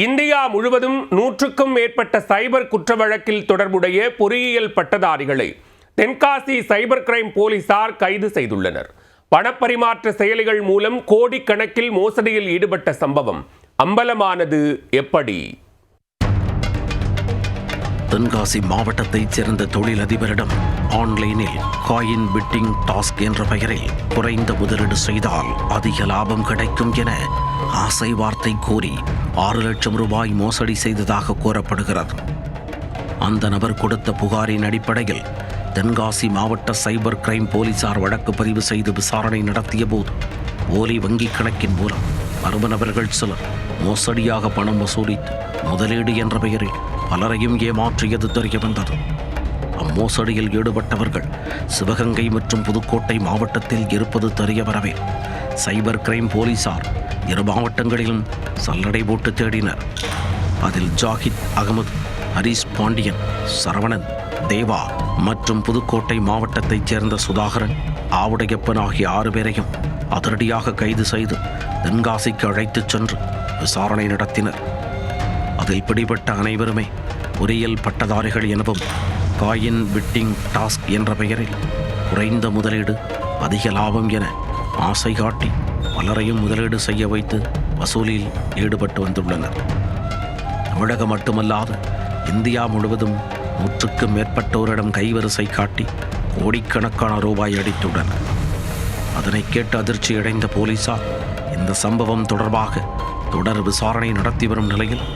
India முழுவதும் 100க்கும் மேற்பட்ட சைபர் குற்ற வழக்கில் தொடர்புடைய பொறியியல் பட்டதாரிகளை தென்காசி சைபர் கிரைம் போலீசார் கைது செய்துள்ளனர். பணப்பரிமாற்ற செயலிகள் மூலம் கோடிக்கணக்கில் மோசடியில் ஈடுபட்ட சம்பவம் அம்பலமானது எப்படி? தென்காசி மாவட்டத்தைச் சேர்ந்த தொழிலதிபரிடம் ஆன்லைனில் காயின் பிட்டிங் டாஸ்க் என்ற பெயரில் குறைந்த முதலீடு செய்தால் அதிக லாபம் கிடைக்கும் என ஆசை வார்த்தை கூறி 6 லட்சம் ரூபாய் மோசடி செய்ததாக கூறப்படுகிறது. அந்த நபர் கொடுத்த புகாரின் அடிப்படையில் தென்காசி மாவட்ட சைபர் கிரைம் போலீசார் வழக்கு பதிவு செய்து விசாரணை நடத்திய போது போலி வங்கிக் கணக்கின் மூலம் மர்ம நபர்கள் சிலர் மோசடியாக பணம் வசூலித்து முதலீடு என்ற பெயரில் பலரையும் ஏமாற்றியது தெரிய வந்தது. அம்மோசடியில் ஈடுபட்டவர்கள் சிவகங்கை மற்றும் புதுக்கோட்டை மாவட்டத்தில் இருப்பது தெரிய வரவே சைபர் கிரைம் போலீசார் 2 மாவட்டங்களிலும் சல்லடை போட்டு தேடினர். அதில் ஜாகித் அகமது, ஹரிஸ் பாண்டியன், சரவணன், தேவா மற்றும் புதுக்கோட்டை மாவட்டத்தைச் சேர்ந்த சுதாகரன், ஆவுடையப்பன் ஆகிய 6 பேரையும் அதிரடியாக கைது செய்து தென்காசிக்கு அழைத்துச் சென்று விசாரணை நடத்தினர். அதில் பிடிபட்ட அனைவருமே பொறியியல் பட்டதாரிகள் எனவும் காயின் பிட்டிங் டாஸ்க் என்ற பெயரில் குறைந்த முதலீடு அதிக லாபம் என ஆசை காட்டி பலரையும் முதலீடு செய்ய வைத்து வசூலில் ஈடுபட்டு வந்துள்ளனர். தமிழகம் மட்டுமல்லாது இந்தியா முழுவதும் 100க்கும் மேற்பட்டோரிடம் கைவரிசை காட்டி கோடிக்கணக்கான ரூபாய் அடித்துள்ளனர். அதனை கேட்டு அதிர்ச்சியடைந்த போலீசார் இந்த சம்பவம் தொடர்பாக தொடர் விசாரணை நடத்தி வரும் நிலையில்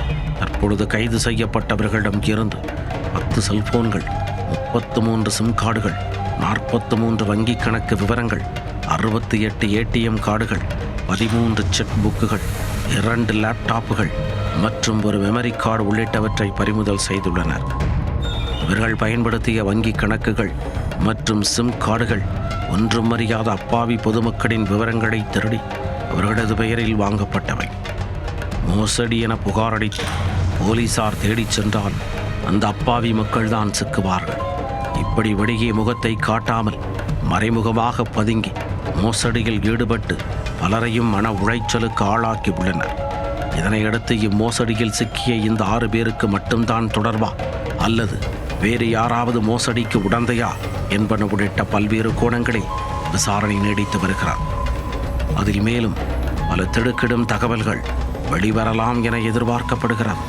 தற்பொழுது கைது செய்யப்பட்டவர்களிடம் இருந்து 10 செல்போன்கள், 33 சிம் கார்டுகள், 43 வங்கிக் கணக்கு விவரங்கள், 68 ATM கார்டுகள், 13 செக் புக்குகள், 2 லேப்டாப்புகள் மற்றும் ஒரு மெமரி கார்டு உள்ளிட்டவற்றை பறிமுதல் செய்துள்ளனர். இவர்கள் பயன்படுத்திய வங்கிக் கணக்குகள் மற்றும் சிம் கார்டுகள் ஒன்றும் அறியாத அப்பாவி பொதுமக்களின் விவரங்களை திருடி அவர்களது பெயரில் வாங்கப்பட்டவை. மோசடி என புகாரடித்து போலீசார் தேடிச் சென்றால் அந்த அப்பாவி மக்கள்தான் சிக்குவார்கள். இப்படி வெளியே முகத்தை காட்டாமல் மறைமுகமாக பதுங்கி மோசடியில் ஈடுபட்டு பலரையும் மன உளைச்சலுக்கு ஆளாக்கி உள்ளனர். இதனையடுத்து இம்மோசடியில் சிக்கிய இந்த 6 பேருக்கு மட்டும்தான் தொடர்பா அல்லது வேறு யாராவது மோசடிக்கு உடந்தையா என்பன உள்ளிட்ட பல்வேறு கோணங்களில் விசாரணை நீடித்து வருகிறார். அதில் மேலும் பல திடுக்கிடும் தகவல்கள் வெளிவரலாம் என எதிர்பார்க்கப்படுகிறது.